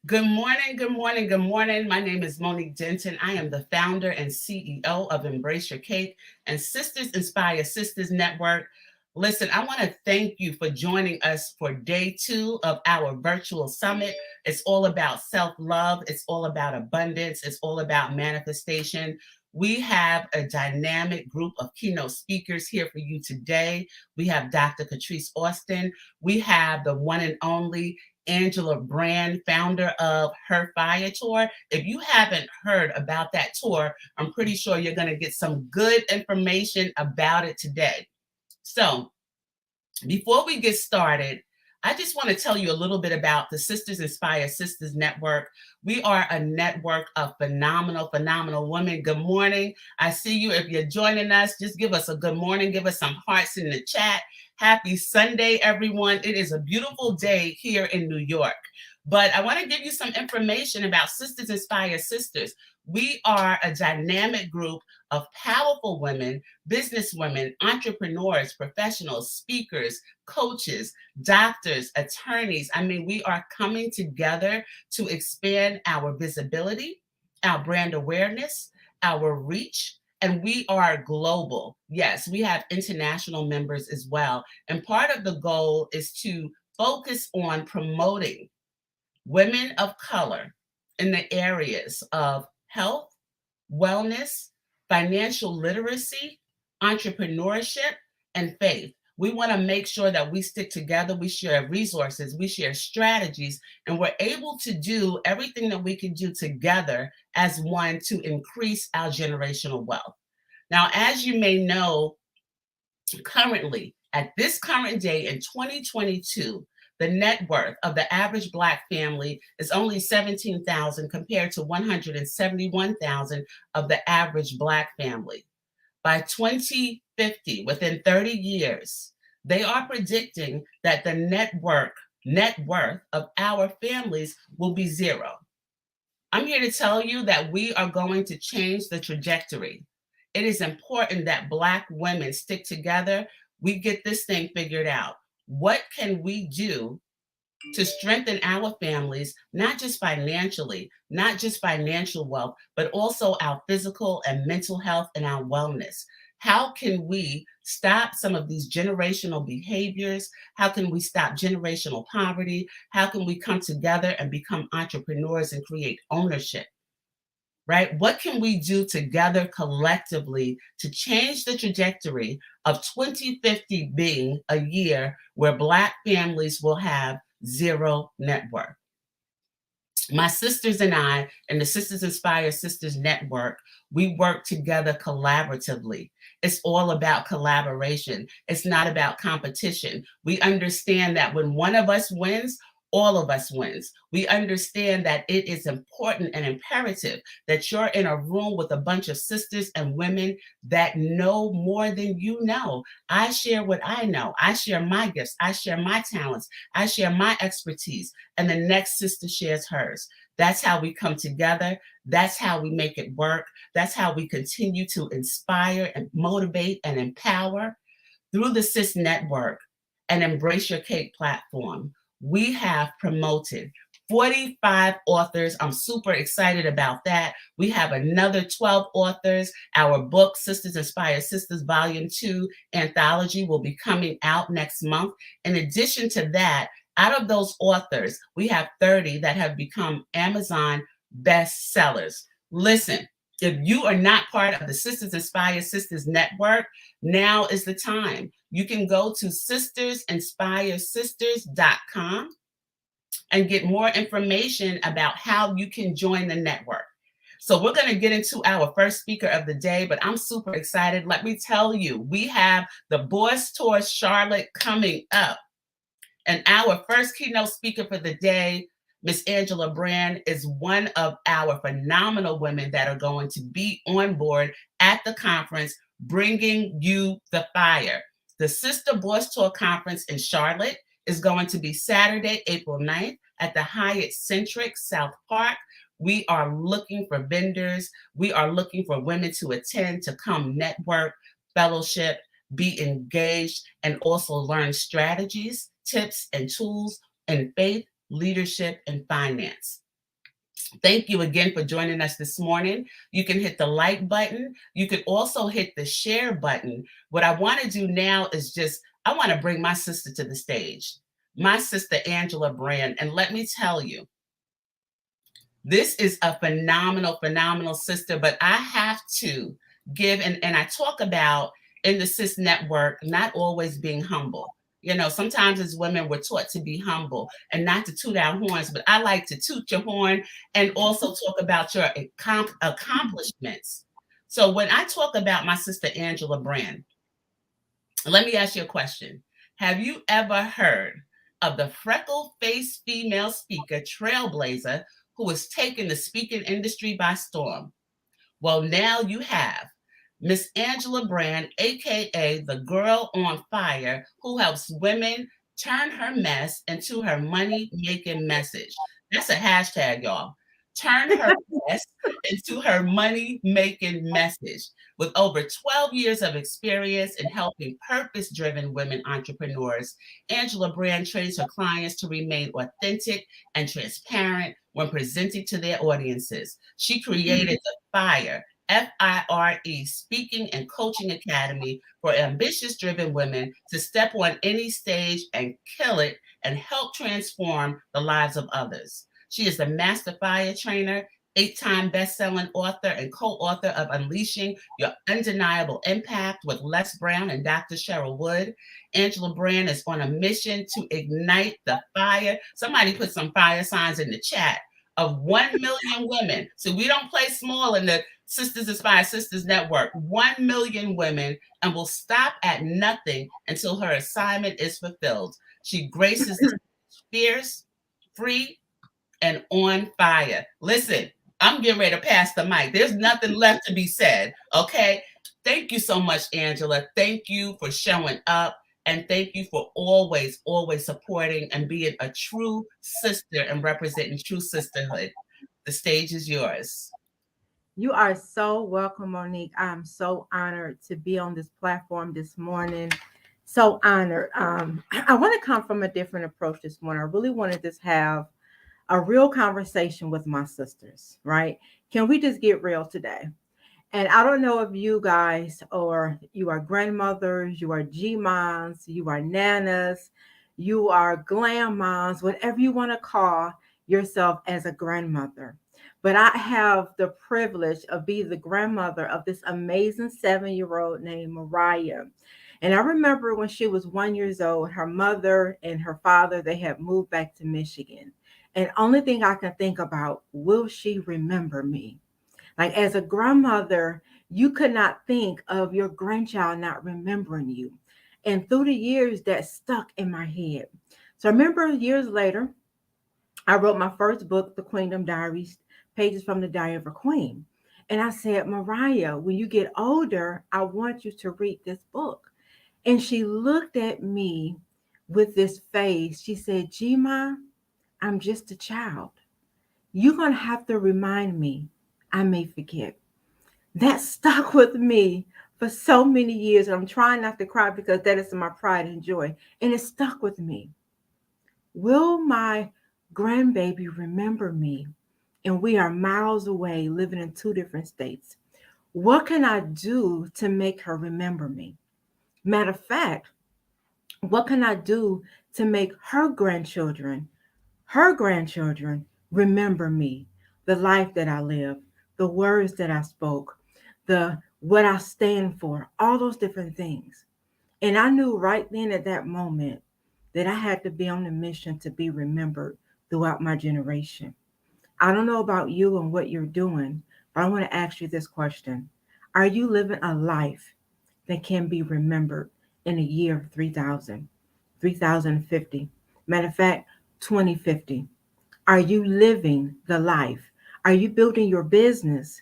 Good morning, good morning, good morning. My name is Monique Denton. I am the founder and CEO of Embrace Your Cake and Sisters Inspire Sisters Network. Listen, I want to thank you for joining us for day 2 of our virtual summit. It's all about self love, it's all about abundance, it's all about manifestation. We have a dynamic group of keynote speakers here for you today. We have Dr. Catrice Austin. We have the one and only Angela Brand, founder of Her Fire Tour. If you haven't heard about that tour, I'm pretty sure you're going to get some good information about it today. So, before we get started, I just want to tell you a little bit about the Sisters Inspire Sisters Network. We are a network of phenomenal women. Good morning. I see you. If you're joining us, just give us a good morning. Give us some hearts in the chat. Happy Sunday, everyone. It is a beautiful day here in New York. But I want to give you some information about Sisters Inspire Sisters. We are a dynamic group of powerful women, business women, entrepreneurs, professionals, speakers, coaches, doctors, attorneys. I mean, we are coming together to expand our visibility, our brand awareness, our reach, and we are global. Yes, we have international members as well. And part of the goal is to focus on promoting women of color in the areas of health, wellness, financial literacy, entrepreneurship, and faith. We want to make sure that we stick together, we share resources, we share strategies, and we're able to do everything that we can do together as one to increase our generational wealth. Now, as you may know, currently, at this current day in 2022, the net worth of the average Black family is only $17,000 compared to $171,000 of the average Black family. By 2050, within 30 years, they are predicting that the net worth of our families will be zero. I'm here to tell you that we are going to change the trajectory. It is important that Black women stick together. We get this thing figured out. What can we do to strengthen our families, not just financially, not just financial wealth, but also our physical and mental health and our wellness? How can we stop some of these generational behaviors? How can we stop generational poverty? How can we come together and become entrepreneurs and create ownership? Right? What can we do together collectively to change the trajectory of 2050 being a year where Black families will have zero net worth? My sisters and I, and the Sisters Inspire Sisters Network, we work together collaboratively. It's all about collaboration. It's not about competition. We understand that when one of us wins, all of us wins. We understand that it is important and imperative that you're in a room with a bunch of sisters and women that know more than you know. I share what I know. I share my gifts. I share my talents. I share my expertise. And the next sister shares hers. That's how we come together. That's how we make it work. That's how we continue to inspire and motivate and empower. Through the Sis Network and Embrace Your Cake platform, we have promoted 45 authors. I'm super excited about that. We have another 12 authors. Our book, Sisters Inspire Sisters Volume 2 anthology, will be coming out next month. In addition to that, out of those authors, we have 30 that have become Amazon bestsellers. Listen, if you are not part of the Sisters Inspire Sisters Network, now is the time. You can go to sistersinspiresisters.com and get more information about how you can join the network. So we're going to get into our first speaker of the day, but I'm super excited. Let me tell you, we have the Boys Tour Charlotte coming up. And our first keynote speaker for the day, Miss Angela Brand, is one of our phenomenal women that are going to be on board at the conference, bringing you the fire. The Sister Boys Tour Conference in Charlotte is going to be Saturday, April 9th at the Hyatt Centric South Park. We are looking for vendors. We are looking for women to attend, to come network, fellowship, be engaged, and also learn strategies, tips, and tools in faith, leadership, and finance. Thank you again for joining us this morning. You can hit the like button. You can also hit the share button. What I want to do now is I want to bring my sister to the stage, my sister Angela Brand. And let me tell you, this is a phenomenal, phenomenal sister, but I have to give, and I talk about in the Sis Network, not always being humble. You know, sometimes as women, we're taught to be humble and not to toot our horns, but I like to toot your horn and also talk about your accomplishments. So when I talk about my sister Angela Brand, let me ask you a question. Have you ever heard of the freckle-faced female speaker trailblazer who has taken the speaking industry by storm? Well, now you have Miss Angela Brand, aka the Girl on Fire, who helps women turn her mess into her money-making message. That's a hashtag, y'all. Turn her mess into her money-making message. With over 12 years of experience in helping purpose-driven women entrepreneurs, Angela Brand trains her clients to remain authentic and transparent when presenting to their audiences. She created the FIRE, Speaking and Coaching Academy for ambitious driven women to step on any stage and kill it and help transform the lives of others. She is the Master Fire Trainer, 8-time best-selling author and co-author of Unleashing Your Undeniable Impact with Les Brown and Dr. Cheryl Wood. Angela Brand is on a mission to ignite the fire. Somebody put some fire signs in the chat of 1 million women. So we don't play small in the Sisters Inspire Sisters Network. 1 million women, and will stop at nothing until her assignment is fulfilled. She graces the fierce, free, and on fire. Listen, I'm getting ready to pass the mic. There's nothing left to be said, okay? Thank you so much, Angela. Thank you for showing up. And thank you for always, always supporting and being a true sister and representing true sisterhood. The stage is yours. You are so welcome, Monique. I'm so honored to be on this platform this morning. So honored. I want to come from a different approach this morning. I really wanted to have a real conversation with my sisters, right? Can we just get real today? And I don't know if you guys or you are grandmothers, you are G moms, you are nanas, you are glam moms, whatever you want to call yourself as a grandmother. But I have the privilege of being the grandmother of this amazing 7-year-old named Mariah. And I remember when she was 1 year old, her mother and her father, they had moved back to Michigan. And only thing I can think about, will she remember me? Like as a grandmother, you could not think of your grandchild not remembering you. And through the years, that stuck in my head. So I remember years later, I wrote my first book, The Queendom Diaries, Pages from the Diary of a Queen. And I said, Mariah, when you get older, I want you to read this book. And she looked at me with this face. She said, Gma, I'm just a child. You're going to have to remind me. I may forget. That stuck with me for so many years. And I'm trying not to cry because that is my pride and joy. And it stuck with me. Will my grandbaby remember me? And we are miles away living in 2 different states. What can I do to make her remember me? Matter of fact, what can I do to make her grandchildren remember me, the life that I live, the words that I spoke, the what I stand for, all those different things. And I knew right then at that moment that I had to be on a mission to be remembered throughout my generation. I don't know about you and what you're doing, but I want to ask you this question. Are you living a life that can be remembered in a year of 3000, 3050? Matter of fact, 2050. Are you living the life? Are you building your business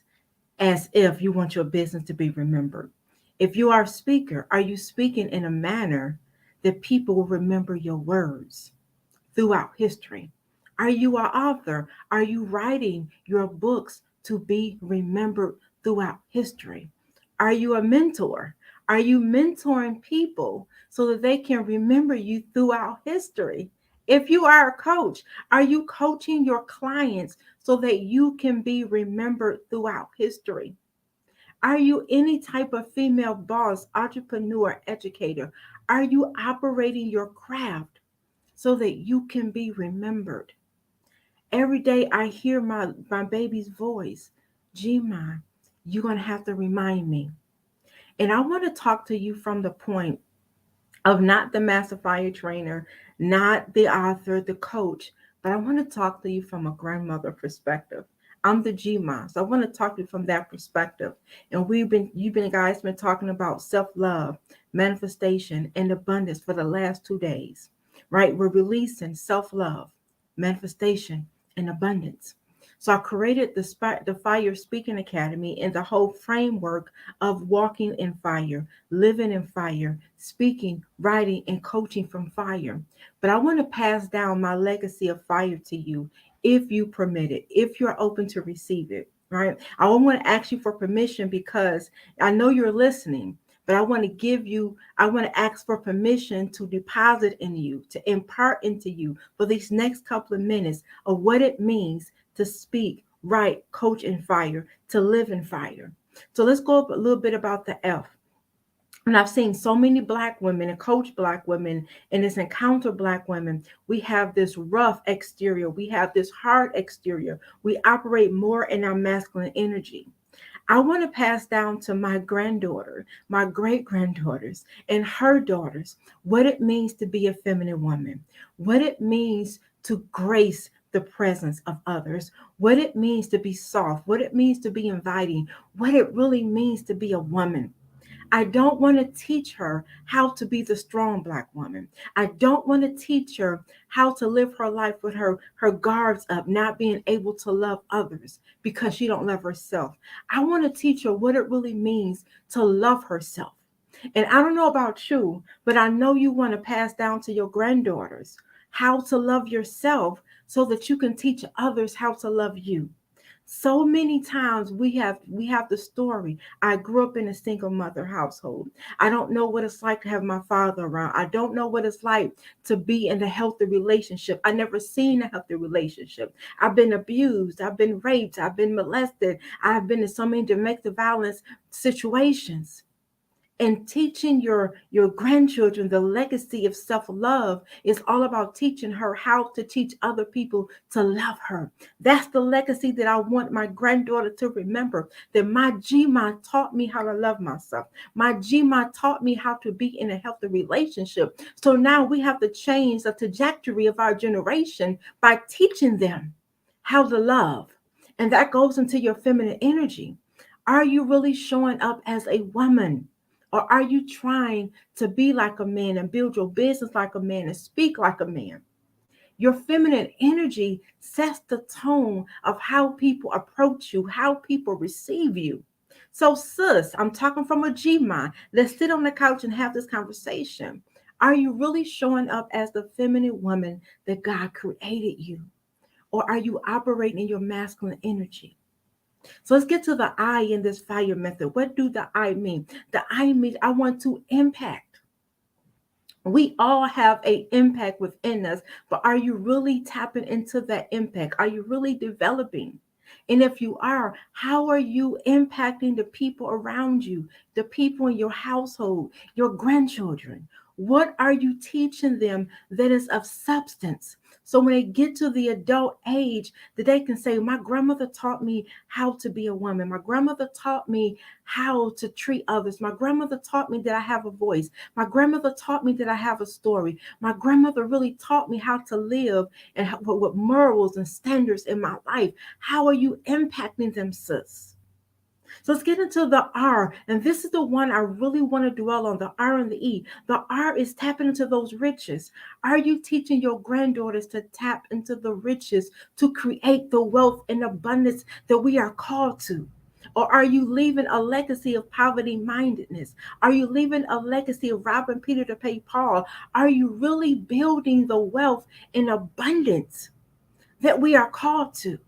as if you want your business to be remembered? If you are a speaker, are you speaking in a manner that people will remember your words throughout history? Are you an author? Are you writing your books to be remembered throughout history? Are you a mentor? Are you mentoring people so that they can remember you throughout history If you are a coach, are you coaching your clients so that you can be remembered throughout history? Are you any type of female boss, entrepreneur, educator? Are you operating your craft so that you can be remembered? Every day I hear my baby's voice. Gma, you're going to have to remind me. And I want to talk to you from the point of not the master fire trainer, not the author, the coach, but I want to talk to you from a grandmother perspective. I'm the GMA, so I want to talk to you from that perspective. And you've been guys been talking about self-love, manifestation, and abundance for the last 2 days, right? We're releasing self-love, manifestation, and abundance. So I created the Fire Speaking Academy and the whole framework of walking in fire, living in fire, speaking, writing, and coaching from fire. But I want to pass down my legacy of fire to you if you permit it, if you're open to receive it, right? I want to ask you for permission because I know you're listening, but I want to ask for permission to deposit in you, to impart into you for these next couple of minutes of what it means to speak, write, coach in fire, to live in fire. So let's go up a little bit about the F. And I've seen so many Black women and coach Black women and this encounter Black women. We have this rough exterior. We have this hard exterior. We operate more in our masculine energy. I want to pass down to my granddaughter, my great granddaughters, and her daughters what it means to be a feminine woman, what it means to grace the presence of others, what it means to be soft, what it means to be inviting, what it really means to be a woman. I don't want to teach her how to be the strong Black woman. I don't want to teach her how to live her life with her guards up, not being able to love others because she don't love herself. I want to teach her what it really means to love herself. And I don't know about you, but I know you want to pass down to your granddaughters how to love yourself so that you can teach others how to love you. So many times we have the story. I grew up in a single mother household. I don't know what it's like to have my father around. I don't know what it's like to be in a healthy relationship. I never seen a healthy relationship. I've been abused, I've been raped, I've been molested, I've been in so many domestic violence situations. And teaching your grandchildren the legacy of self-love is all about teaching her how to teach other people to love her. That's the legacy that I want my granddaughter to remember, that my Gma taught me how to love myself. My Gma taught me how to be in a healthy relationship. So now we have to change the trajectory of our generation by teaching them how to love. And that goes into your feminine energy. Are you really showing up as a woman? Or are you trying to be like a man and build your business like a man and speak like a man? Your feminine energy sets the tone of how people approach you, how people receive you. So, sis, I'm talking from a G mind. Let's sit on the couch and have this conversation. Are you really showing up as the feminine woman that God created you? Or are you operating in your masculine energy? So let's get to the I in this fire method. What do the I mean? The I means I want to impact. We all have a impact within us, but are you really tapping into that impact? Are you really developing? And if you are, how are you impacting the people around you, the people in your household, your grandchildren? What are you teaching them that is of substance? So when they get to the adult age, that they can say, my grandmother taught me how to be a woman. My grandmother taught me how to treat others. My grandmother taught me that I have a voice. My grandmother taught me that I have a story. My grandmother really taught me how to live and with morals and standards in my life. How are you impacting them, sis? So let's get into the R. And this is the one I really want to dwell on, the R and the E. The R is tapping into those riches. Are you teaching your granddaughters to tap into the riches to create the wealth and abundance that we are called to? Or are you leaving a legacy of poverty mindedness? Are you leaving a legacy of robbing Peter to pay Paul? Are you really building the wealth and abundance that we are called to?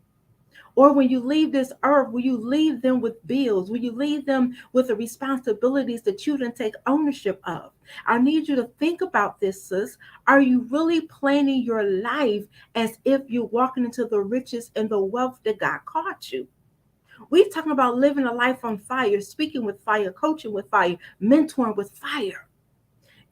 Or when you leave this earth, will you leave them with bills? Will you leave them with the responsibilities that you didn't take ownership of? I need you to think about this, sis. Are you really planning your life as if you're walking into the riches and the wealth that God called you? We're talking about living a life on fire, speaking with fire, coaching with fire, mentoring with fire.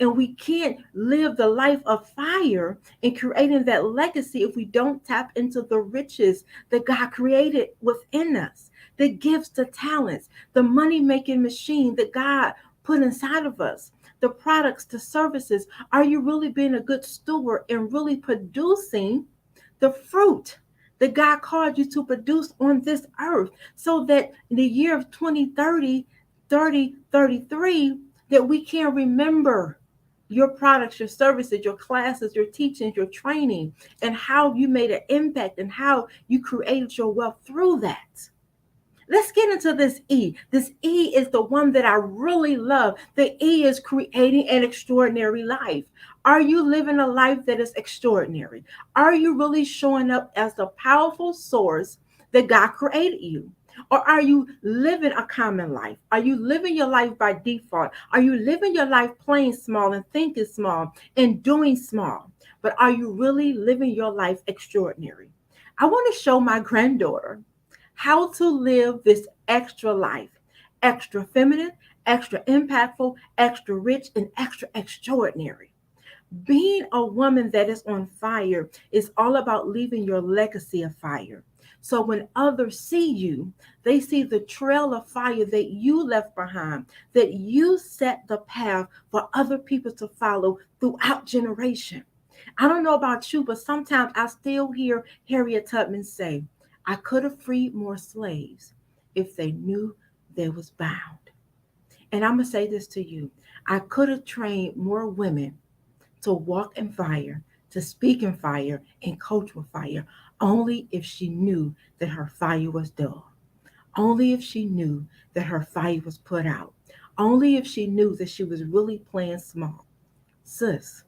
And we can't live the life of fire and creating that legacy if we don't tap into the riches that God created within us, the gifts, the talents, the money making machine that God put inside of us, the products, the services. Are you really being a good steward and really producing the fruit that God called you to produce on this earth, so that in the year of 2030, 3033, that we can remember your products, your services, your classes, your teachings, your training, and how you made an impact and how you created your wealth through that. Let's get into this E. This E is the one that I really love. The E is creating an extraordinary life. Are you living a life that is extraordinary? Are you really showing up as the powerful source that God created you? Or are you living a common life? Are you living your life by default? Are you living your life playing small and thinking small and doing small? But are you really living your life extraordinary? I want to show my granddaughter how to live this extra life, extra feminine, extra impactful, extra rich, and extra extraordinary. Being a woman that is on fire is all about leaving your legacy of fire. So when others see you, they see the trail of fire that you left behind, that you set the path for other people to follow throughout generation. I don't know about you, but sometimes I still hear Harriet Tubman say, I could have freed more slaves if they knew they was bound. And I'm going to say this to you. I could have trained more women to walk in fire, to speak in fire, and coach with fire, only if she knew that her fire was dull. Only if she knew that her fire was put out. Only if she knew that she was really playing small. Sis,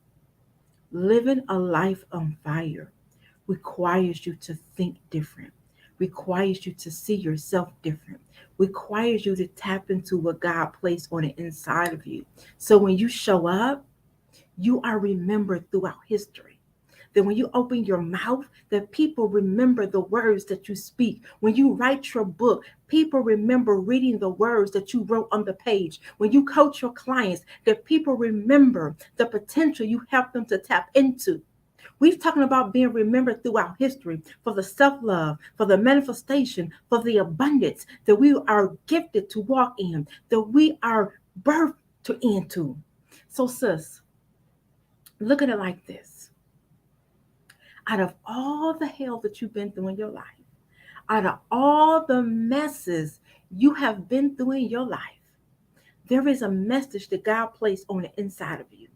living a life on fire requires you to think different, requires you to see yourself different, requires you to tap into what God placed on the inside of you. So when you show up, you are remembered throughout history. That when you open your mouth, that people remember the words that you speak. When you write your book, people remember reading the words that you wrote on the page. When you coach your clients, that people remember the potential you help them to tap into. We've talking about being remembered throughout history for the self-love, for the manifestation, for the abundance that we are gifted to walk in, that we are birthed to into. So, sis, look at it like this. Out of all the hell that you've been through in your life, out of all the messes you have been through in your life, there is a message that God placed on the inside of you.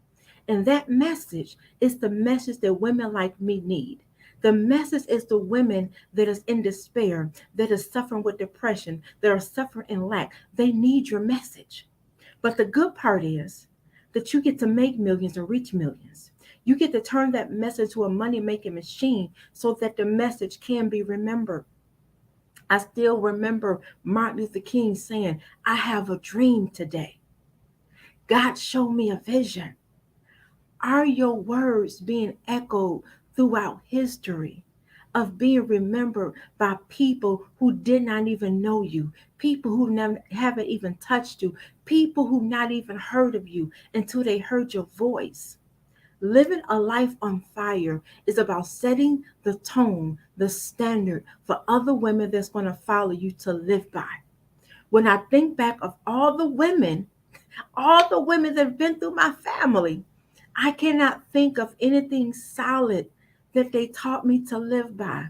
And that message is the message that women like me need. The message is the women that is in despair, that is suffering with depression, that are suffering in lack. They need your message. But the good part is that you get to make millions and reach millions. You get to turn that message to a money making machine so that the message can be remembered. I still remember Martin Luther King saying, I have a dream today. God showed me a vision. Are your words being echoed throughout history of being remembered by people who did not even know you, people who never haven't even touched you, people who not even heard of you until they heard your voice? Living a life on fire is about setting the tone, the standard for other women that's going to follow you to live by. When I think back of all the women that have been through my family, I cannot think of anything solid that they taught me to live by.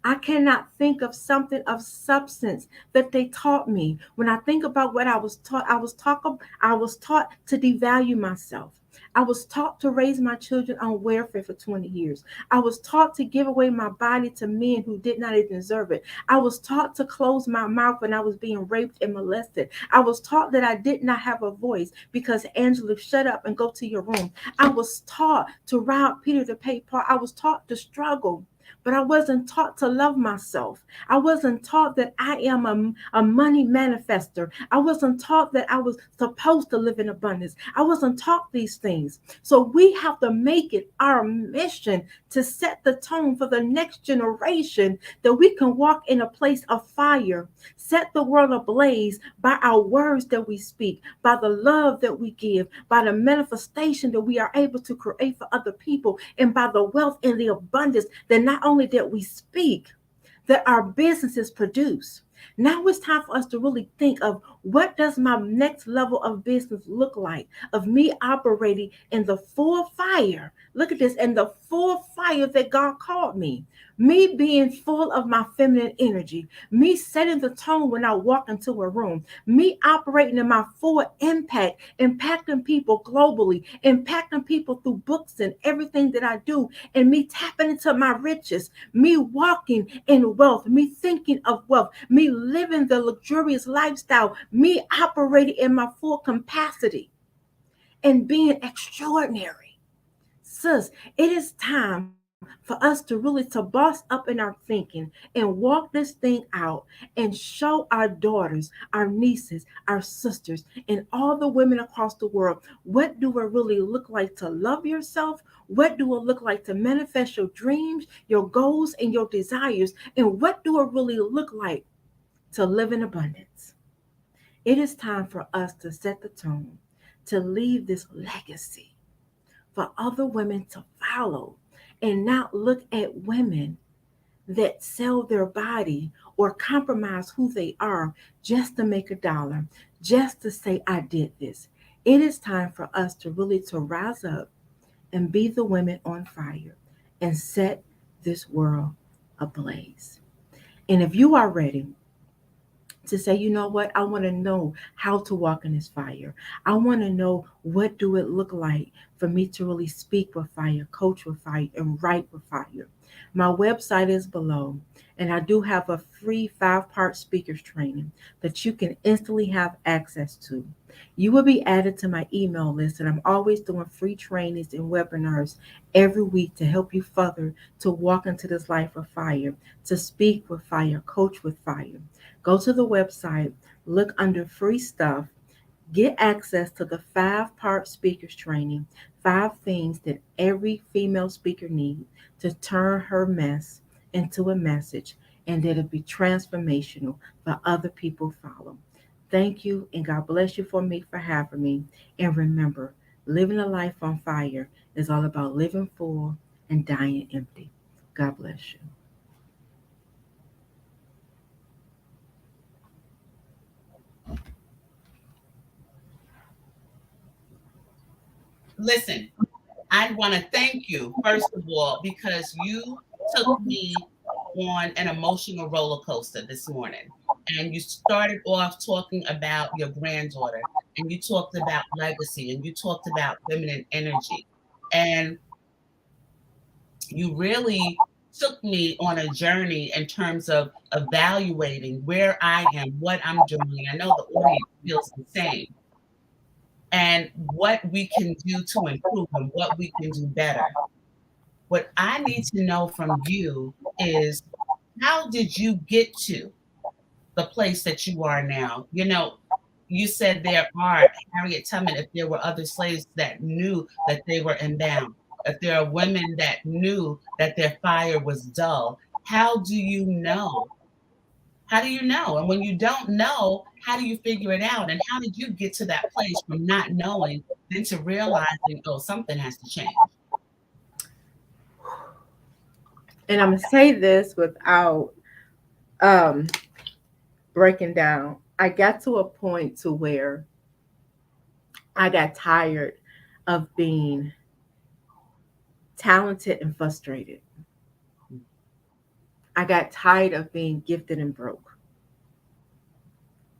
I cannot think of something of substance that they taught me. When I think about what I was taught, I was taught to devalue myself. I was taught to raise my children on welfare for 20 years. I was taught to give away my body to men who did not even deserve it. I was taught to close my mouth when I was being raped and molested. I was taught that I did not have a voice because Angela, shut up and go to your room. I was taught to rob Peter to pay Paul. I was taught to struggle. but I wasn't taught to love myself. I wasn't taught that I am a money manifester. I wasn't taught that I was supposed to live in abundance. I wasn't taught these things. So we have to make it our mission to set the tone for the next generation that we can walk in a place of fire, set the world ablaze by our words that we speak, by the love that we give, by the manifestation that we are able to create for other people, and by the wealth and the abundance that not only that we speak, that our businesses produce. Now it's time for us to really think of, what does my next level of business look like, of me operating in the full fire. Look at this, in the full fire that God called me being full of my feminine energy, me setting the tone when I walk into a room, me operating in my full impact, impacting people globally, impacting people through books and everything that I do, and me tapping into my riches, me walking in wealth, me thinking of wealth, me living the luxurious lifestyle, me operating in my full capacity and being extraordinary. Sis, it is time for us to really to boss up in our thinking and walk this thing out and show our daughters, our nieces, our sisters, and all the women across the world, what do it really look like to love yourself? What do it look like to manifest your dreams, your goals, and your desires? And what do it really look like to live in abundance? It is time for us to set the tone, to leave this legacy for other women to follow, and not look at women that sell their body or compromise who they are just to make $1, just to say, I did this. It is time for us to really to rise up and be the women on fire and set this world ablaze. And if you are ready to say, you know what, I want to know how to walk in this fire. I want to know, what do it look like for me to really speak with fire, coach with fire, and write with fire. My website is below, and I do have a free 5-part speakers training that you can instantly have access to. You will be added to my email list, and I'm always doing free trainings and webinars every week to help you further to walk into this life of fire, to speak with fire, coach with fire. Go to the website, look under free stuff, get access to the 5-part speakers training, 5 things that every female speaker needs to turn her mess into a message, and that it'll be transformational for other people to follow. Thank you, and God bless you for having me. And remember, living a life on fire is all about living full and dying empty. God bless you. Listen, I want to thank you, first of all, because you took me on an emotional roller coaster this morning. And you started off talking about your granddaughter, and you talked about legacy, and you talked about feminine energy. And you really took me on a journey in terms of evaluating where I am, what I'm doing. I know the audience feels the same, and what we can do to improve and what we can do better. What I need to know from you is, how did you get to the place that you are now? You know, you said there are, Harriet Tubman, if there were other slaves that knew that they were inbound, if there are women that knew that their fire was dull, how do you know? How do you know? And when you don't know, how do you figure it out? And how did you get to that place from not knowing then to realizing, oh, something has to change? And I'm going to say this without um, breaking down. I got to a point to where I got tired of being talented and frustrated. I got tired of being gifted and broke.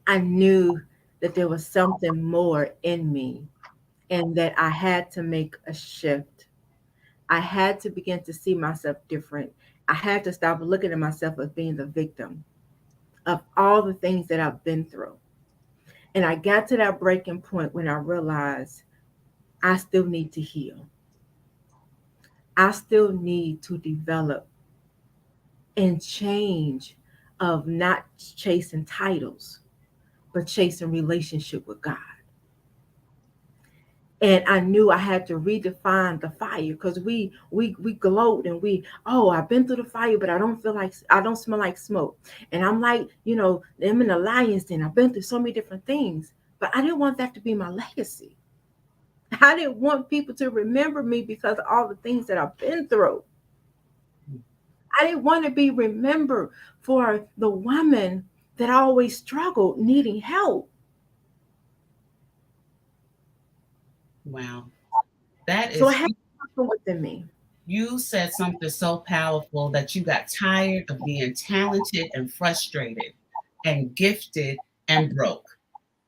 I knew that there was something more in me, and that I had to make a shift. I had to begin to see myself different. I had to stop looking at myself as being the victim of all the things that I've been through. And I got to that breaking point when I realized I still need to heal. I still need to develop and change of not chasing titles, but chasing relationship with God. And I knew I had to redefine the fire because we gloat and I've been through the fire, but I don't smell like smoke. And I'm like, I'm in the lion's den. I've been through so many different things, but I didn't want that to be my legacy. I didn't want people to remember me because of all the things that I've been through. I didn't want to be remembered for the woman that always struggled, needing help. Wow. That So I is, had something within me. you said something so powerful that you got tired of being talented and frustrated and gifted and broke.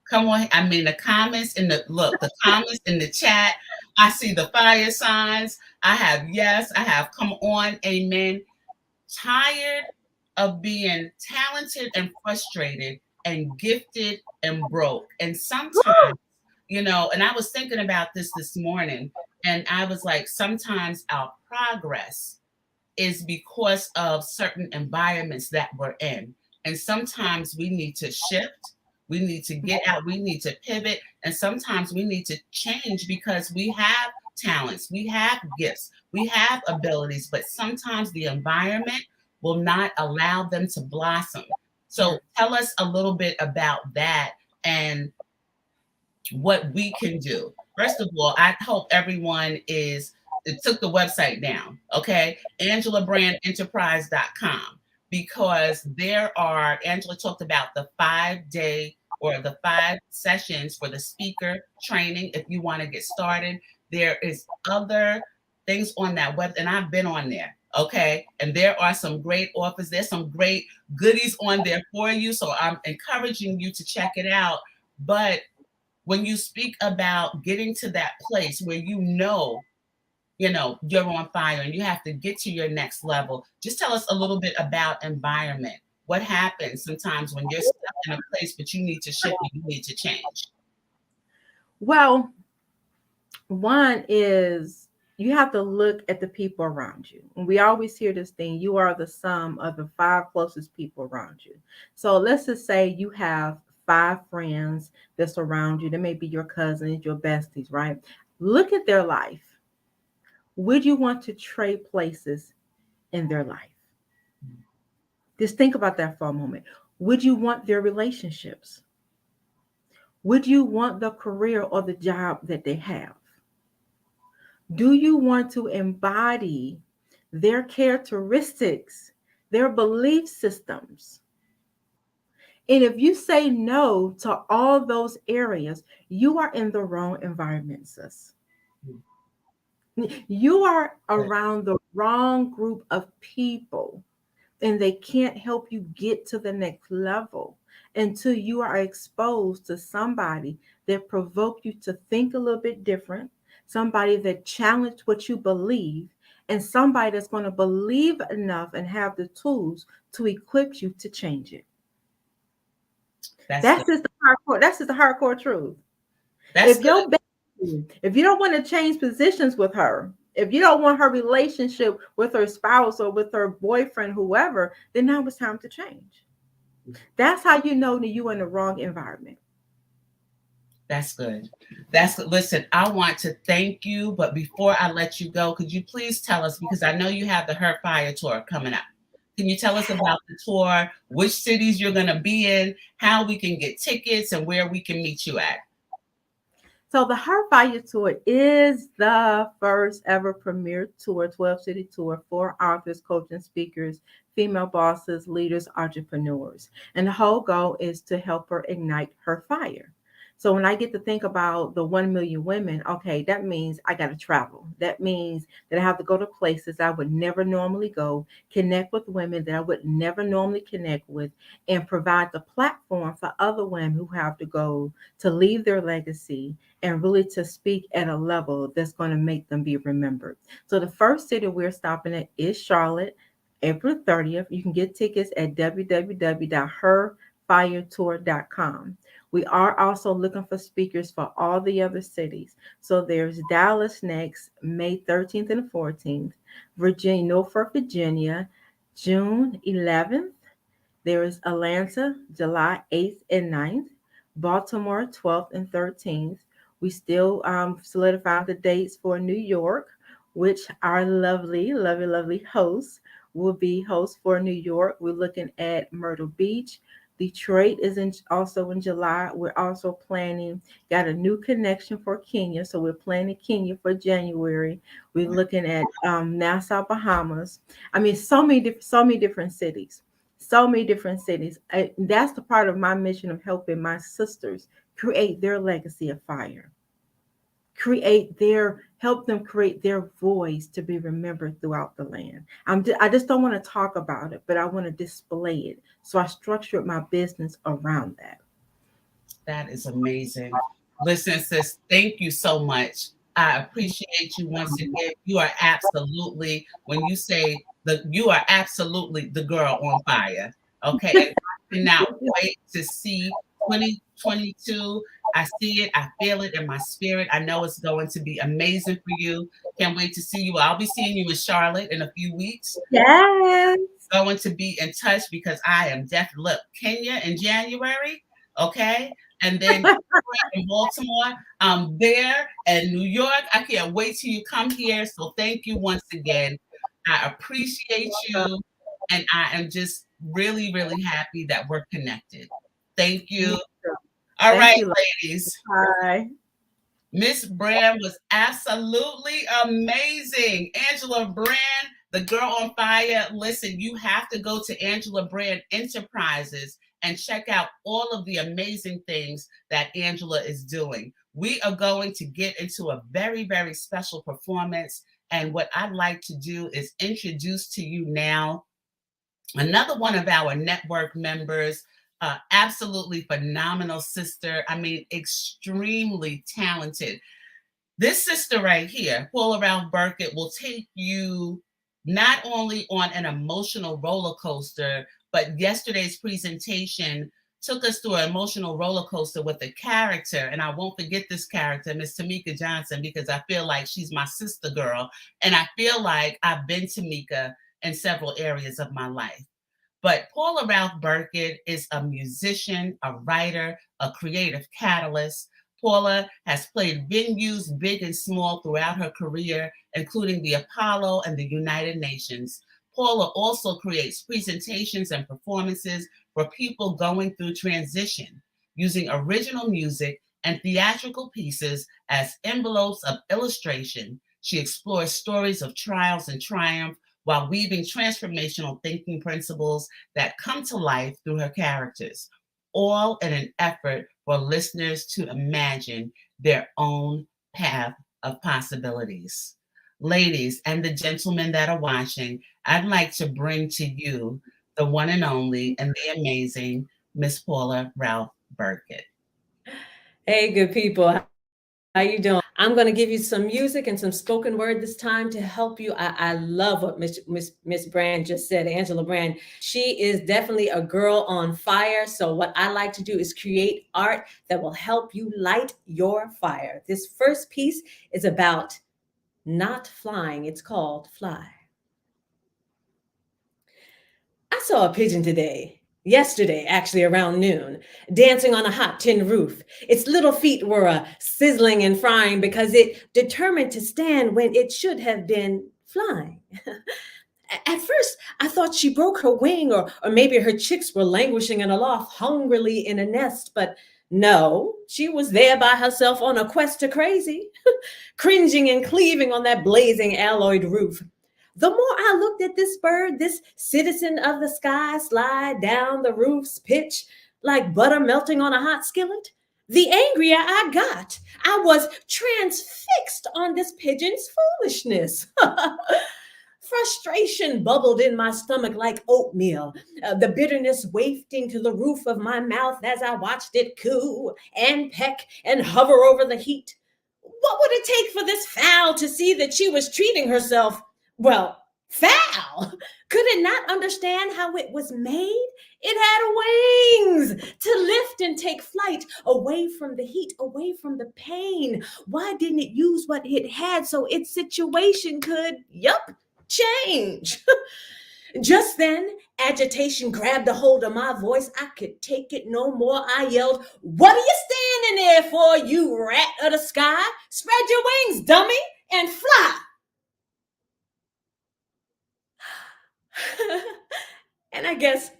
Come on. I mean, the comments in the chat. I see the fire signs. I have yes, I have come on, amen. Tired of being talented and frustrated and gifted and broke. And sometimes, and I was thinking about this morning, and I was like, sometimes our progress is because of certain environments that we're in. And sometimes we need to shift, we need to get out, we need to pivot, and sometimes we need to change because we have talents, we have gifts, we have abilities, but sometimes the environment will not allow them to blossom. So tell us a little bit about that and what we can do. First of all, I hope everyone it took the website down, okay? AngelaBrandEnterprise.com, because Angela talked about the 5-day or the 5 sessions for the speaker training. If you want to get started, there is other things on that web, and I've been on there, okay? And there are some great offers. There's some great goodies on there for you. So I'm encouraging you to check it out. But when you speak about getting to that place where you're on fire and you have to get to your next level, just tell us a little bit about environment. What happens sometimes when you're stuck in a place, but you need to shift and you need to change? Well, one is you have to look at the people around you. And we always hear this thing, you are the sum of the 5 closest people around you. So let's just say you have 5 friends that surround you. They may be your cousins, your besties, right? Look at their life. Would you want to trade places in their life? Just think about that for a moment. Would you want their relationships? Would you want the career or the job that they have? Do you want to embody their characteristics, their belief systems? And if you say no to all those areas, you are in the wrong environment, sis. You are around the wrong group of people, and they can't help you get to the next level until you are exposed to somebody that provoke you to think a little bit different, somebody that challenged what you believe, and somebody that's going to believe enough and have the tools to equip you to change it. That's just the hardcore. That's just the hardcore truth. That's good. If you don't want to change positions with her, if you don't want her relationship with her spouse or with her boyfriend, whoever, then now it's time to change. That's how you know that you're in the wrong environment. That's good. That's good. Listen, I want to thank you, but before I let you go, could you please tell us, because I know you have the Her Fire tour coming up. Can you tell us about the tour, which cities you're going to be in, how we can get tickets, and where we can meet you at? So the Her Fire Tour is the first ever premier tour, 12-city tour for authors, coaches, speakers, female bosses, leaders, entrepreneurs. And the whole goal is to help her ignite her fire. So when I get to think about the 1 million women, okay, that means I got to travel. That means that I have to go to places I would never normally go, connect with women that I would never normally connect with, and provide the platform for other women who have to go to leave their legacy and really to speak at a level that's going to make them be remembered. So the first city we're stopping at is Charlotte, April 30th. You can get tickets at www.herfiretour.com. We are also looking for speakers for all the other cities. So there's Dallas next, May 13th and 14th, Virginia, Norfolk, Virginia, June 11th, there is Atlanta, July 8th and 9th, Baltimore 12th and 13th. We still solidifying the dates for New York, which our lovely, lovely, lovely host will be host for New York. We're looking at Myrtle Beach. Detroit is also in July. We're also planning, got a new connection for Kenya. So we're planning Kenya for January. We're looking at Nassau, Bahamas. I mean, so many different cities, so many different cities. That's the part of my mission of helping my sisters create their legacy of fire, help them create their voice to be remembered throughout the land. I just don't want to talk about it, but I want to display it. So I structured my business around that. That is amazing. Listen, sis, thank you so much. I appreciate you once again. You are absolutely, when you say you are absolutely the girl on fire. Okay. And I cannot wait to see 2022. I see it. I feel it in my spirit. I know it's going to be amazing for you. Can't wait to see you. I'll be seeing you in Charlotte in a few weeks. Yes. Going to be in touch because I am definitely, look, Kenya in January. Okay. And then in Baltimore, there and New York. I can't wait till you come here. So thank you once again. I appreciate you. And I am just really, really happy that we're connected. Thank Me you. too. All Thank right, you. ladies. Bye. Miss Brand was absolutely amazing. Angela Brand, the girl on fire. Listen, you have to go to Angela Brand Enterprises and check out all of the amazing things that Angela is doing. We are going to get into a very, very special performance. And what I'd like to do is introduce to you now another one of our network members, absolutely phenomenal sister. I mean, extremely talented. This sister right here, Paula Ralph Burkett, will take you not only on an emotional roller coaster, but yesterday's presentation took us through an emotional roller coaster with a character. And I won't forget this character, Miss Tamika Johnson, because I feel like she's my sister girl. And I feel like I've been Tamika in several areas of my life. But Paula Ralph Burkett is a musician, a writer, a creative catalyst. Paula has played venues big and small throughout her career, including the Apollo and the United Nations. Paula also creates presentations and performances for people going through transition, using original music and theatrical pieces as envelopes of illustration. She explores stories of trials and triumph while weaving transformational thinking principles that come to life through her characters, all in an effort for listeners to imagine their own path of possibilities. Ladies and the gentlemen that are watching, I'd like to bring to you the one and only and the amazing Miss Paula Ralph Burkett. Hey, good people. How you doing? I'm going to give you some music and some spoken word this time to help you. I love what Miss Brand just said, Angela Brand. She is definitely a girl on fire. So what I like to do is create art that will help you light your fire. This first piece is about not flying. It's called Fly. I saw a pigeon yesterday, actually around noon, dancing on a hot tin roof. Its little feet were sizzling and frying because it determined to stand when it should have been flying. At first, I thought she broke her wing, or maybe her chicks were languishing in a loft hungrily in a nest, but no, she was there by herself on a quest to crazy, cringing and cleaving on that blazing alloyed roof. The more I looked at this bird, this citizen of the sky, slide down the roof's pitch like butter melting on a hot skillet, the angrier I got. I was transfixed on this pigeon's foolishness. Frustration bubbled in my stomach like oatmeal, the bitterness wafting to the roof of my mouth as I watched it coo and peck and hover over the heat. What would it take for this fowl to see that she was treating herself, well, foul? Could it not understand how it was made? It had wings to lift and take flight away from the heat, away from the pain. Why didn't it use what it had so its situation could, change? Just then, agitation grabbed a hold of my voice. I could take it no more. I yelled, "What are you standing there for, you rat of the sky? Spread your wings, dummy, and fly." And I guess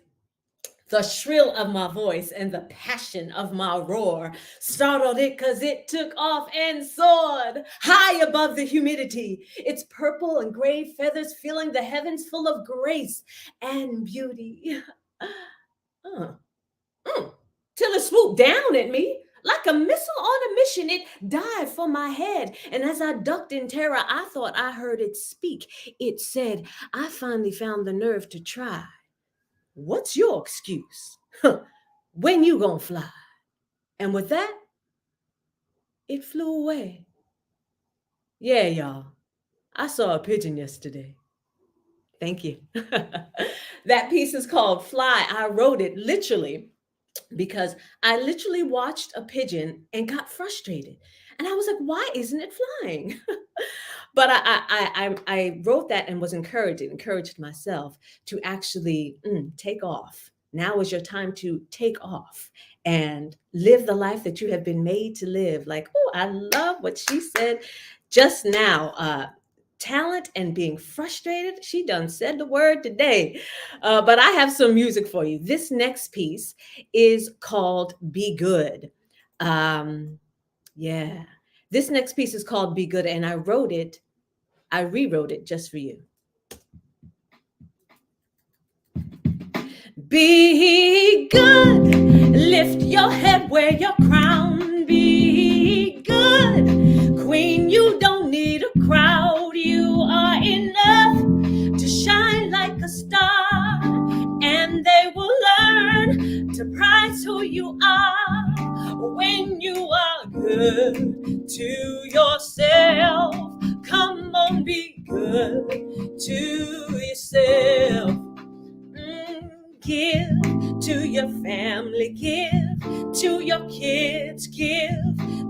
the shrill of my voice and the passion of my roar startled it because it took off and soared high above the humidity, its purple and gray feathers filling the heavens full of grace and beauty. Till it swooped down at me. Like a missile on a mission, it dived for my head. And as I ducked in terror, I thought I heard it speak. It said, "I finally found the nerve to try. What's your excuse? When you gonna fly?" And with that, it flew away. Yeah, y'all. I saw a pigeon yesterday. Thank you. That piece is called Fly. I wrote it literally because I literally watched a pigeon and got frustrated. And I was like, why isn't it flying? But I wrote that and was encouraged myself to actually take off. Now is your time to take off and live the life that you have been made to live. Like, oh, I love what she said just now. Talent and being frustrated. She done said the word today. But I have some music for you. This next piece is called Be Good. Yeah. This next piece is called Be Good, and I rewrote it just for you. Be good. Lift your head, wear your crown. Be good. Queen, you don't need a crowd. You are enough to shine like a star. And they will learn to prize who you are when you are good to yourself. Come on, be good to yourself. Give to your family, give to your kids, give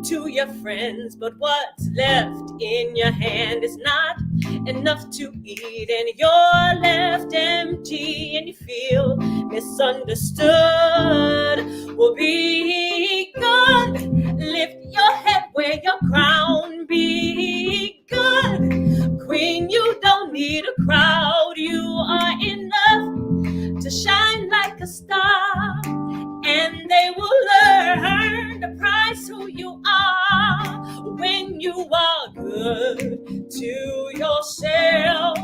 to your friends. But what's left in your hand is not enough to eat, and you're left empty and you feel misunderstood. Well, be good. Lift your head, wear your crown. Be good. Queen, you don't need a crowd. You are enough to shine like a star, and they will learn to prize who you are when you are good to yourself.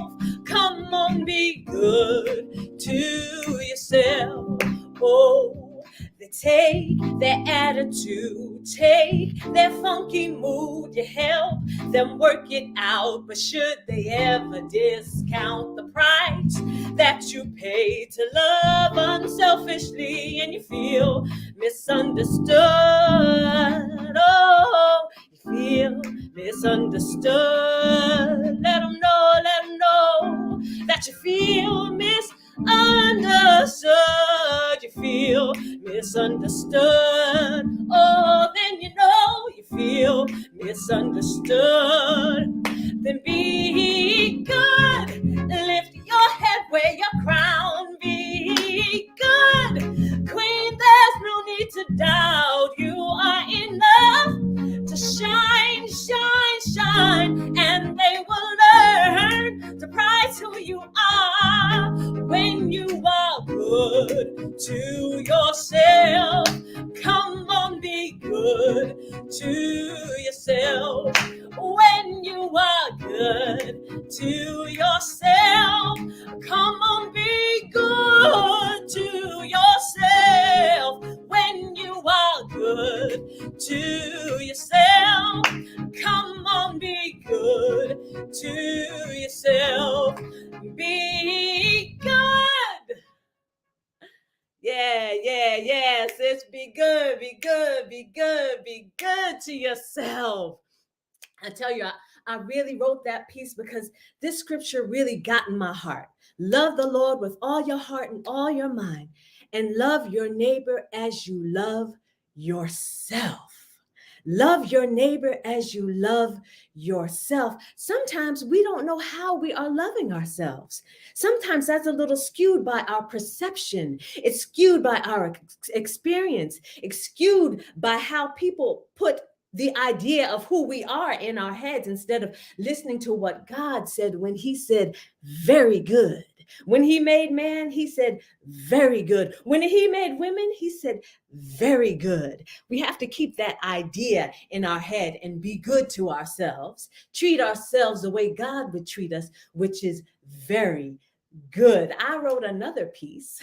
Come on, be good to yourself. Oh, they take their attitude, take their funky mood. You help them work it out, but should they ever discount the price that you pay to love unselfishly, and you feel misunderstood? Oh, you feel misunderstood. Let them know that you feel misunderstood. You feel misunderstood. Oh, then you know you feel misunderstood. Then be good. Lift your head, wear your crown. Be good. Queen, there's no need to doubt. You are enough to shine, shine, shine. And they will learn to prize who you are when you are good to yourself. Come on, be good to yourself. When you are good to yourself, come on, be good to yourself. When you are good to yourself, come on, be good to yourself. Be good. Yeah, sis, be good, be good, be good, be good to yourself. I tell you, I really wrote that piece because this scripture really got in my heart. Love the Lord with all your heart and all your mind, and love your neighbor as you love yourself. Love your neighbor as you love yourself. Sometimes we don't know how we are loving ourselves. Sometimes that's a little skewed by our perception. It's skewed by our experience. It's skewed by how people put the idea of who we are in our heads instead of listening to what God said when he said, very good. When he made man, he said, very good. When he made women, he said, very good. We have to keep that idea in our head and be good to ourselves. Treat ourselves the way God would treat us, which is very good. I wrote another piece.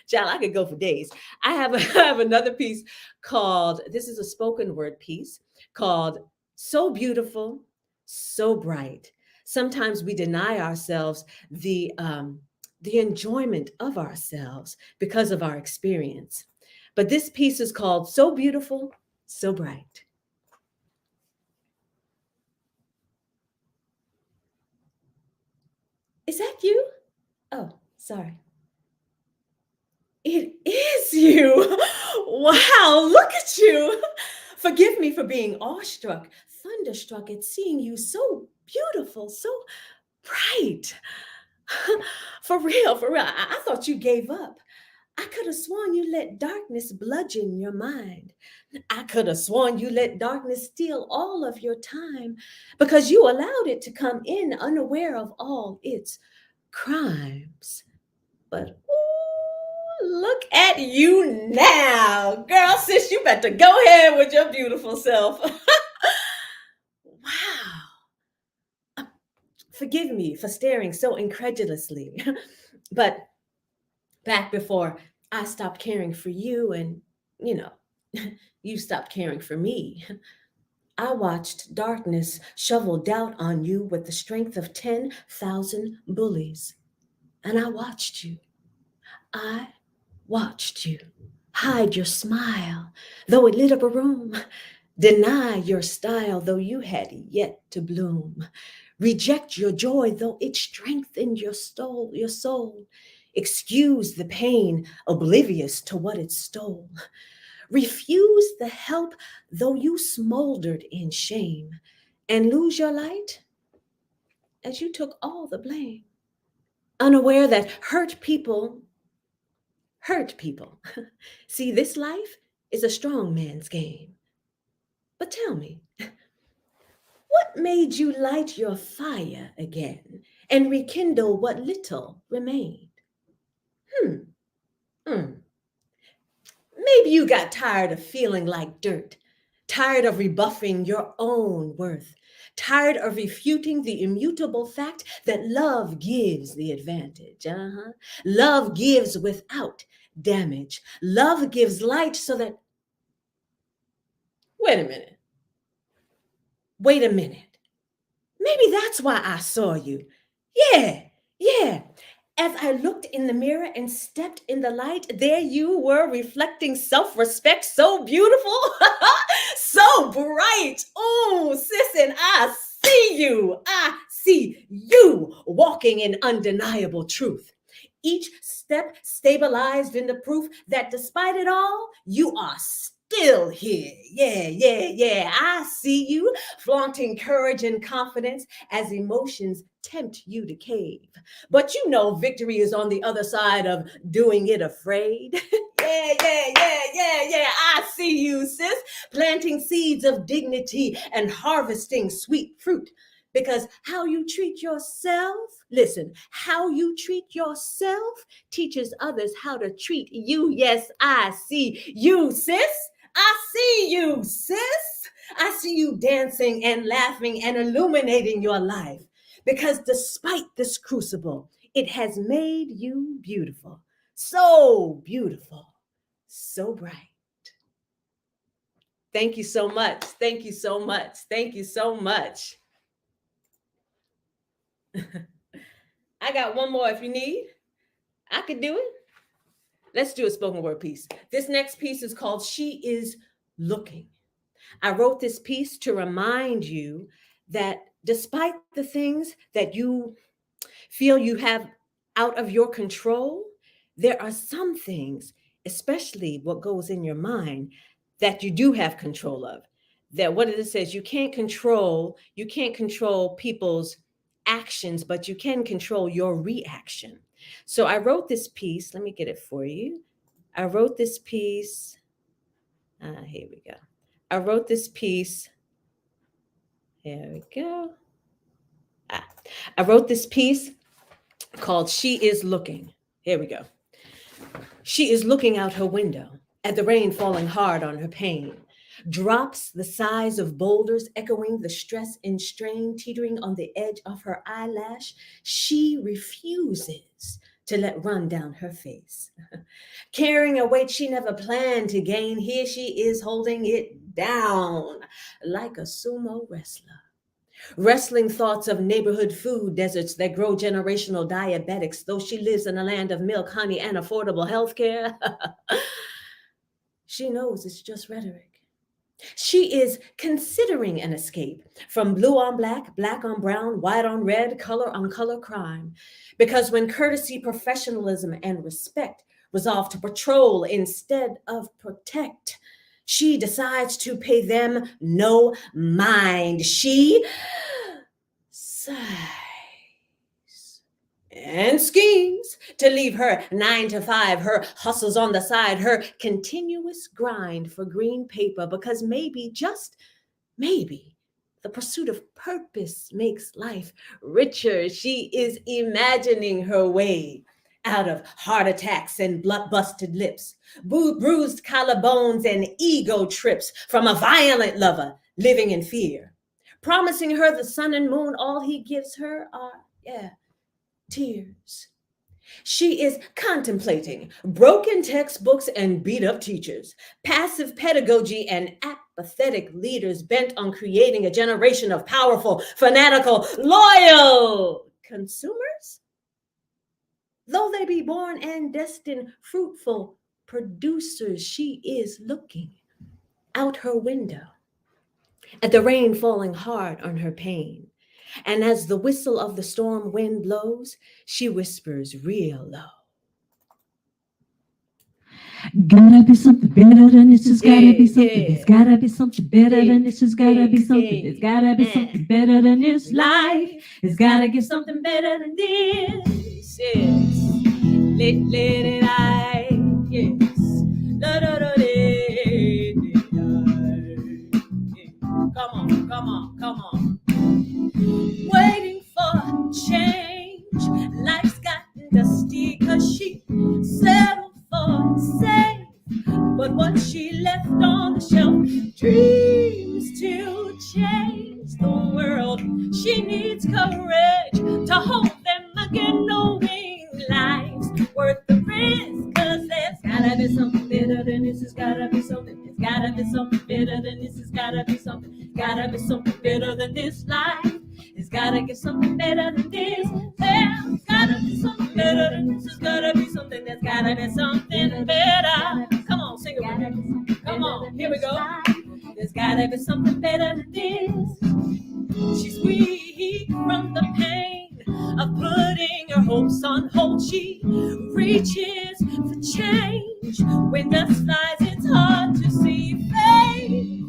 Child, I could go for days. I have another piece called, this is a spoken word piece called So Beautiful, So Bright. Sometimes we deny ourselves the enjoyment of ourselves because of our experience. But this piece is called So Beautiful, So Bright. Is that you? Oh, sorry. It is you. Wow, look at you. Forgive me for being awestruck, thunderstruck at seeing you so beautiful, so bright. For real, for real. I thought you gave up. I could have sworn you let darkness bludgeon your mind. I could have sworn you let darkness steal all of your time because you allowed it to come in unaware of all its crimes. But ooh, look at you now. Girl, sis, you better go ahead with your beautiful self. Wow. Forgive me for staring so incredulously. But back before I stopped caring for you and, you stopped caring for me, I watched darkness shovel doubt on you with the strength of 10,000 bullies. And I watched you. I watched you hide your smile, though it lit up a room. Deny your style, though you had yet to bloom. Reject your joy, though it strengthened your soul. Excuse the pain, oblivious to what it stole. Refuse the help, though you smoldered in shame. And lose your light as you took all the blame. Unaware that hurt people. See, this life is a strong man's game. But tell me, what made you light your fire again and rekindle what little remained? Maybe you got tired of feeling like dirt, tired of rebuffing your own worth, tired of refuting the immutable fact that love gives the advantage. Love gives without damage. Love gives light so that... Wait a minute. Maybe that's why I saw you. Yeah. As I looked in the mirror and stepped in the light, there you were reflecting self-respect, so beautiful, so bright. Oh, sis, and I see you. I see you walking in undeniable truth. Each step stabilized in the proof that despite it all, you are still here. Yeah. I see you flaunting courage and confidence as emotions tempt you to cave. But you know victory is on the other side of doing it afraid. Yeah. I see you, sis, planting seeds of dignity and harvesting sweet fruit. Because how you treat yourself, listen, how you treat yourself teaches others how to treat you. Yes, I see you, sis. I see you, sis. I see you dancing and laughing and illuminating your life. Because despite this crucible, it has made you beautiful. So beautiful. So bright. Thank you so much. Thank you so much. Thank you so much. I got one more if you need. I could do it. Let's do a spoken word piece. This next piece is called She Is Looking. I wrote this piece to remind you that despite the things that you feel you have out of your control, there are some things, especially what goes in your mind, that you do have control of. that what it says, you can't control people's actions, but you can control your reaction. So I wrote this piece. Let me get it for you. I wrote this piece. Here we go. I wrote this piece. Here we go. I wrote this piece called She Is Looking. Here we go. She is looking out her window at the rain falling hard on her pane. Drops the size of boulders echoing the stress and strain teetering on the edge of her eyelash. She refuses to let run down her face. Carrying a weight she never planned to gain, here she is holding it down like a sumo wrestler. Wrestling thoughts of neighborhood food deserts that grow generational diabetics, though she lives in a land of milk, honey, and affordable health care. She knows it's just rhetoric. She is considering an escape from blue on black, black on brown, white on red, color on color crime. Because when courtesy, professionalism, and respect resolve to patrol instead of protect, she decides to pay them no mind. She sighs and schemes to leave her 9 to 5, her hustles on the side, her continuous grind for green paper, because maybe, just maybe, the pursuit of purpose makes life richer. She is imagining her way out of heart attacks and busted lips, bruised collarbones and ego trips from a violent lover living in fear. Promising her the sun and moon, all he gives her are, tears. She is contemplating broken textbooks and beat up teachers, passive pedagogy and apathetic leaders bent on creating a generation of powerful, fanatical, loyal consumers. Though they be born and destined fruitful producers, she is looking out her window at the rain falling hard on her pane. And as the whistle of the storm wind blows, she whispers real low. Gotta be something better than this. There's gotta be something. There's gotta be something better than this. There's gotta be something. There's gotta be something better than this life. It's gotta get something better than this. Yes. Let it I. Yes. La, da, da, de, come on, come on, come on. Waiting for change. Life's gotten dusty cause she settled for safe. But what she left on the shelf, dreams to change the world. She needs courage to hold them again, knowing life's worth the risk. Cause there's gotta be something better than this. There's gotta be something. There's gotta be something better than this. There's gotta be something. Gotta be something better than this life. It's gotta get something better than this. There's gotta be something better than this. There's gotta be something. There's gotta be something better. Come on, sing it with me. Come on, here we go. There's gotta be something better than this. She's weak from the pain of putting her hopes on hold. She reaches for change. When dust flies, it's hard to see faith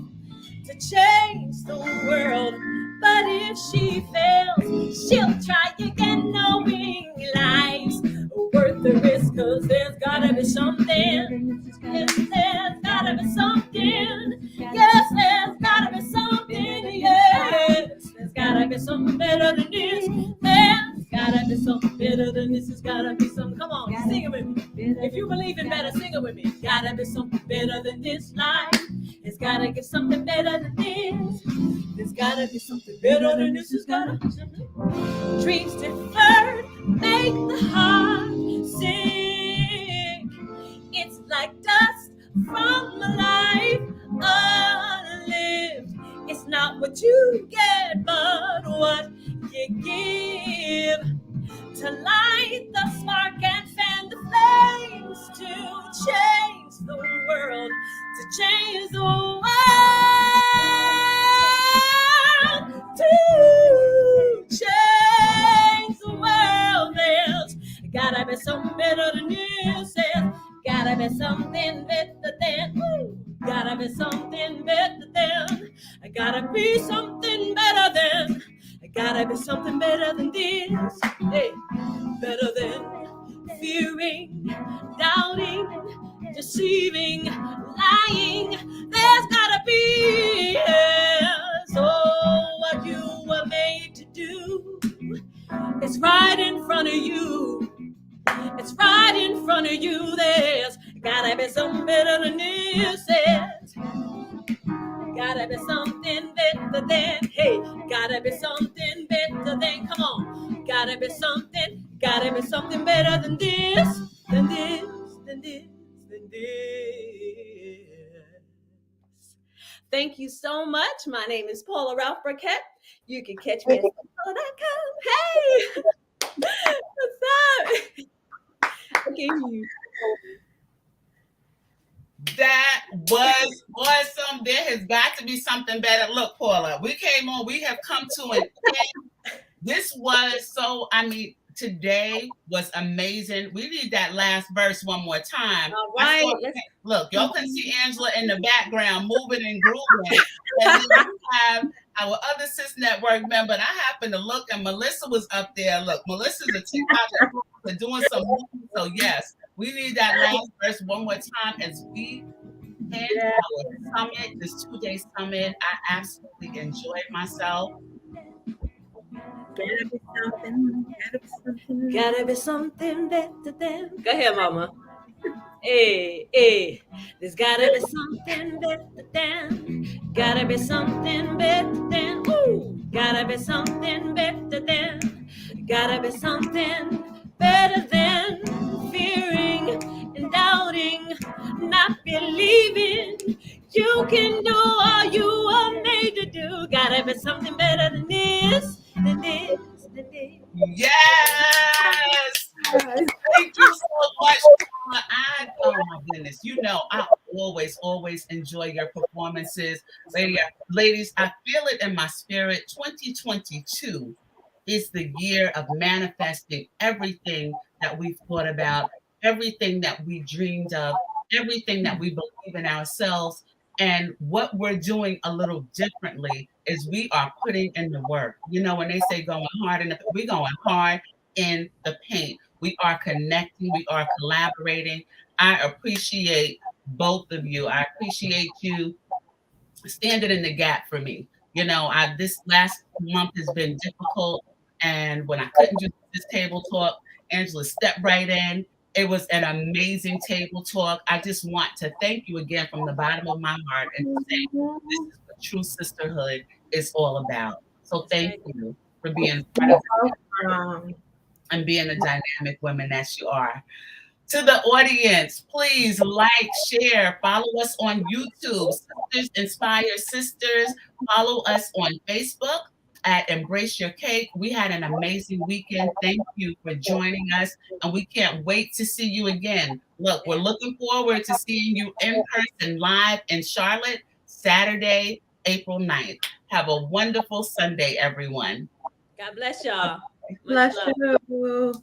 to change the world. But if she fails, she'll try again, knowing life's worth the risk. Cause there's gotta be something. Yes, there's gotta be something. Yes, there's gotta be something. Yes, there's gotta be something better than this. There's gotta be something better than this. There's gotta be something. Come on, sing it with me. If you believe in better, sing it with me. Gotta be something better than this life. It's gotta get something better than this. There's gotta be something better than this. There's gotta be something. Dreams deferred make the heart sick. It's like dust from a life unlived. It's not what you get, but what you give. To light the spark and fan the flames, to change the world, to change the world, to change the world. There's gotta be something better than this. There's gotta be something better than, gotta be something better than, be something better than. It gotta be something better than this. Hey, better than fearing, doubting, deceiving, lying. There's gotta be. So what you were made to do, it's right in front of you. It's right in front of you. There's gotta be something better than this. There's gotta be something better than. Hey, gotta be something better than. Come on, gotta be something better than this, than this, than this, than this. Thank you so much. My name is Paula Ralph Burkett. You can catch me at paula.com. Hey, what's up? Okay. That was awesome. There has got to be something better. Look, Paula, we came on. We have come to an end. This was so, today was amazing. We need that last verse one more time. All right. Look, y'all can see Angela in the background moving and grooving. And then we have our other sis network member. And I happened to look, and Melissa was up there. Look, Melissa's a TikTok for doing some moving. So yes, we need that last verse one more time as we end our summit, this 2-day summit. I absolutely enjoyed myself. Gotta be something. Gotta be something better than. Go ahead, Mama. Hey, hey. There's gotta be something better than. Gotta be something better than. Ooh. Gotta be something better than. Gotta be something better than fearing and doubting, not believing you can do all you are made to do. Gotta be something better than this, than this, than this. Yes! Thank you so much. Oh my goodness. You know, I always enjoy your performances. Ladies, I feel it in my spirit. 2022 is the year of manifesting everything that we've thought about, everything that we dreamed of, everything that we believe in ourselves. And what we're doing a little differently is we are putting in the work. You know, when they say going hard, we're going hard in the paint. We are connecting. We are collaborating. I appreciate both of you. I appreciate you standing in the gap for me. You know, this last month has been difficult. And when I couldn't do this table talk, Angela stepped right in. It was an amazing table talk. I just want to thank you again from the bottom of my heart and say this is what true sisterhood is all about. So thank you for being part of it and being the dynamic women that you are. To the audience, please like, share, follow us on YouTube, Sisters Inspire Sisters. Follow us on Facebook at Embrace Your Cake. We had an amazing weekend. Thank you for joining us, and we can't wait to see you again. Look, we're looking forward to seeing you in person live in Charlotte, Saturday, April 9th. Have a wonderful Sunday, everyone. God bless y'all. Bless you.